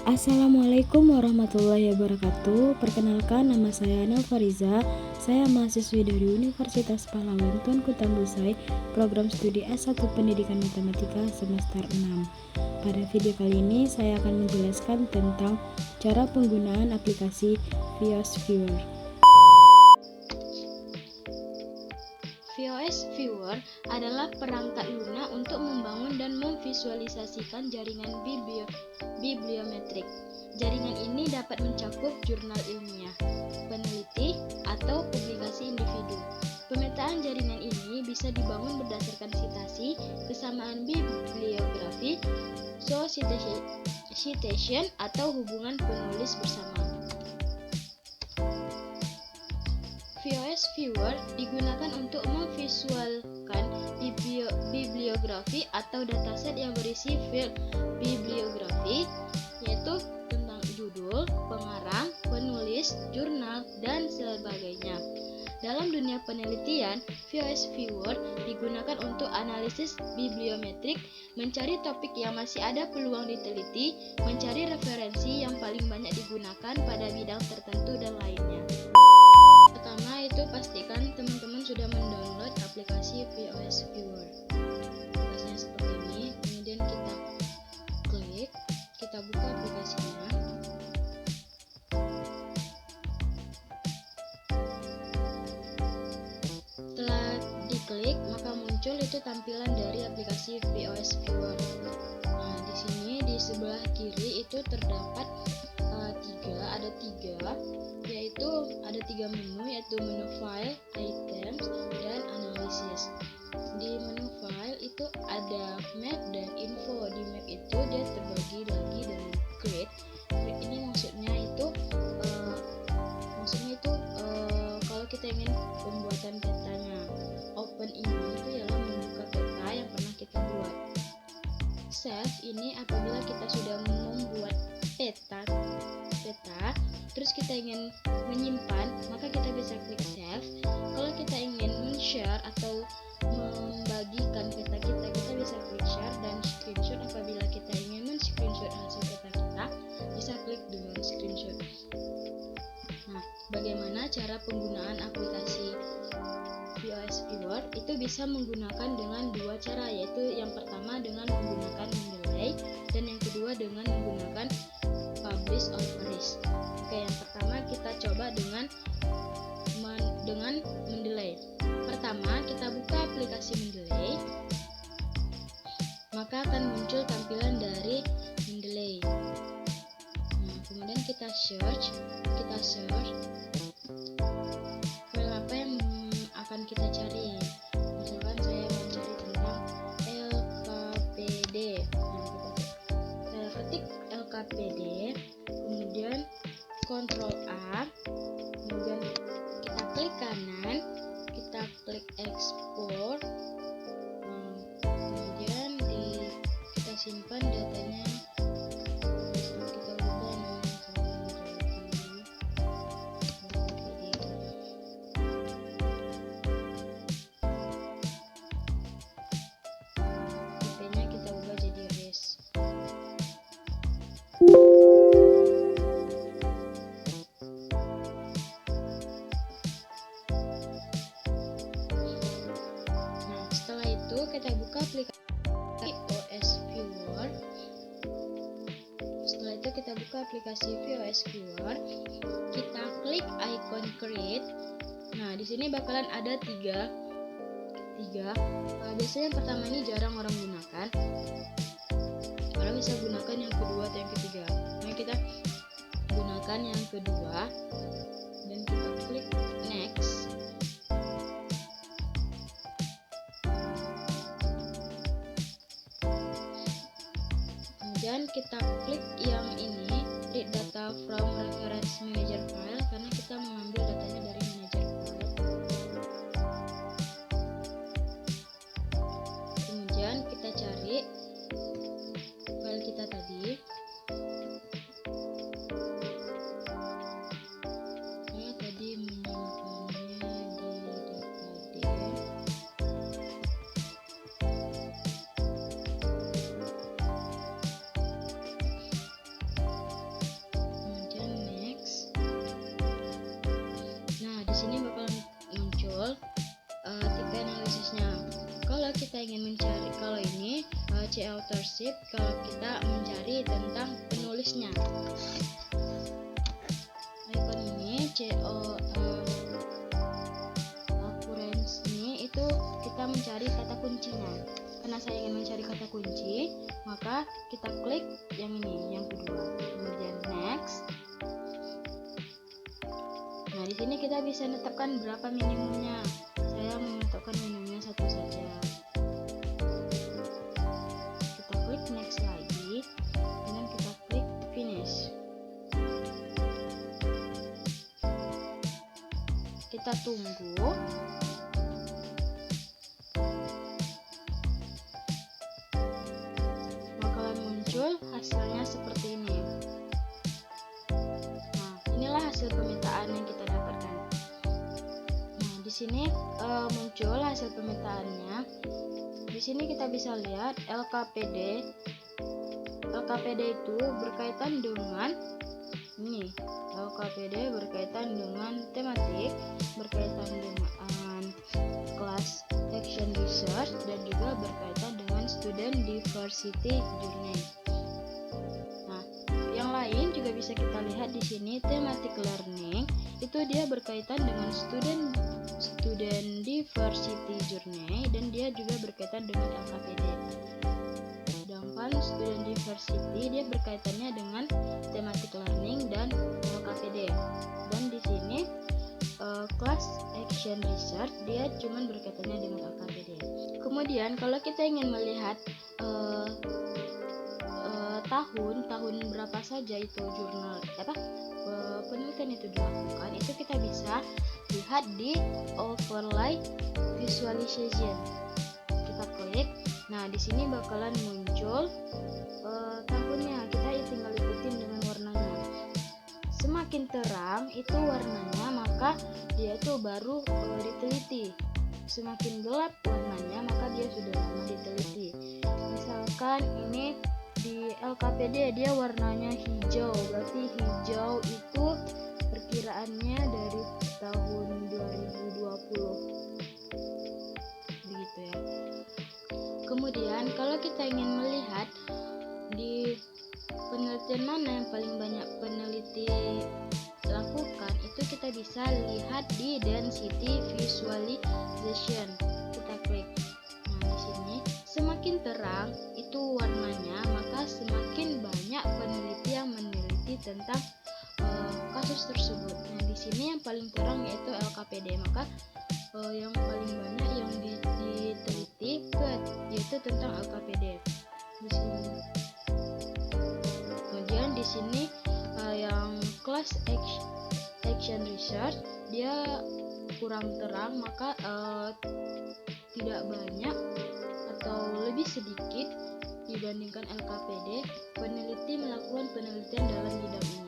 Assalamualaikum warahmatullahi wabarakatuh. Perkenalkan, nama saya Anel Fariza. Saya mahasiswi dari Universitas Pahlawan Tuanku Tambusai, program studi S1 Pendidikan Matematika semester 6. Pada video kali ini saya akan menjelaskan tentang cara penggunaan aplikasi VOS Viewer. VOS Viewer adalah perangkat lunak untuk membangun dan memvisualisasikan jaringan bibliometrik. Jaringan ini dapat mencakup jurnal ilmiah, peneliti, atau publikasi individu. Pemetaan jaringan ini bisa dibangun berdasarkan citasi, kesamaan bibliografi, citation, atau hubungan penulis bersama. VOS Viewer digunakan untuk memvisualkan bibliografi atau dataset yang berisi file bibliografi, yaitu tentang judul, pengarang, penulis, jurnal, dan sebagainya. Dalam dunia penelitian, VOS Viewer digunakan untuk analisis bibliometrik, mencari topik yang masih ada peluang diteliti, mencari referensi yang paling banyak digunakan pada bidang tertentu, dan lainnya. Pertama itu pastikan teman-teman sudah mendownload aplikasi VOS Viewer. Aplikasinya seperti ini, kemudian kita klik, kita buka aplikasinya. Setelah diklik, maka muncul itu tampilan dari aplikasi VOS Viewer. Nah, di sini di sebelah kiri itu terdapat yaitu ada tiga menu, yaitu menu file, items, dan analisis. Di menu file itu ada map dan info. Di map itu dia terbagi lagi dengan grid. Grid ini maksudnya itu kalau kita ingin pembuatan petanya. Open ini itu ialah membuka peta yang pernah kita buat. Save ini apabila kita sudah membuat peta, terus kita ingin menyimpan, maka kita bisa klik save. Kalau kita ingin men-share atau membagikan peta kita bisa klik share, dan screenshot apabila kita ingin men-screenshot hasil peta kita, bisa klik dengan screenshot. Nah, bagaimana cara penggunaan aplikasi VOS Viewer? Itu bisa menggunakan dengan dua cara, yaitu yang pertama dengan menggunakan mendelay, dan yang kedua dengan menggunakan publish or erase. Oke, yang pertama kita coba dengan mendelay. Pertama, kita buka aplikasi mendelay, maka akan muncul tampilan dari mendelay. Nah, kemudian kita search file apa yang akan kita cari. Misalkan saya mencari tentang LKPD. Nah, saya ketik LKPD, kemudian Ctrl A, kemudian kita klik kanan, kita klik export, kemudian kita simpan datanya. Kita ubah tipenya, kita ubah jadi res. Kita buka aplikasi VOS Viewer. Setelah itu kita buka aplikasi VOS Viewer, kita klik icon create. Nah, di sini bakalan ada tiga. Biasanya yang pertama ini jarang orang gunakan. Orang bisa gunakan yang kedua atau yang ketiga. Nah, kita gunakan yang kedua dan kita klik next. Dan kita klik yang ini, read data from reference manager file, karena kita mengambil datanya dari manager file. Kemudian kita cari file kita tadi. Saya tadi menyimpannya di database. authorship kalau kita mencari tentang penulisnya. Icon ini occurrence ini itu kita mencari kata kuncinya. Karena saya ingin mencari kata kunci, maka kita klik yang ini, yang kedua. Kemudian next. Nah, di sini kita bisa menetapkan berapa minimumnya. Saya menetapkan minimumnya 1 saja. Kita klik next lagi, kemudian kita klik finish. Kita tunggu. Bakalan muncul hasilnya seperti ini. Nah, inilah hasil pemetaan yang kita dapatkan. Nah, di sini muncul hasil pemetaannya. Di sini kita bisa lihat LKPD. LKPD itu berkaitan dengan ini. LKPD berkaitan dengan tematik, berkaitan dengan kelas action research, dan juga berkaitan dengan student diversity journey. Nah, yang lain juga bisa kita lihat di sini thematic learning itu dia berkaitan dengan student diversity journey, dan dia juga berkaitan dengan LKPD. Sedangkan student diversity dia berkaitannya dengan thematic learning dan LKPD. Dan di sini class action research dia cuman berkaitannya dengan LKPD. Kemudian kalau kita ingin melihat tahun berapa saja itu jurnal penelitian itu dilakukan, itu kita bisa lihat di overlay visualization. Kita klik. Nah, di sini bakalan muncul tahunnya. Kita tinggal ikutin dengan warnanya. Semakin terang itu warnanya, maka dia itu baru diteliti. Semakin gelap warnanya, maka dia sudah lama diteliti. Misalkan ini di LKPD dia warnanya hijau, berarti hijau itu perkiraannya dari tahun 2020. Begitu ya. Kemudian kalau kita ingin melihat di penelitian mana yang paling banyak peneliti lakukan, itu kita bisa lihat di density visualization. Kita klik. Nah, di sini semakin terang itu warnanya, maka semakin banyak peneliti yang meneliti tentang kasus tersebut. Nah, di sini yang paling terang yaitu LKPD, maka yang paling banyak yang diteliti yaitu tentang LKPD. Di sini. Kemudian di sini yang class action research dia kurang terang, maka tidak banyak atau lebih sedikit dibandingkan LKPD peneliti melakukan penelitian dalam bidang ini.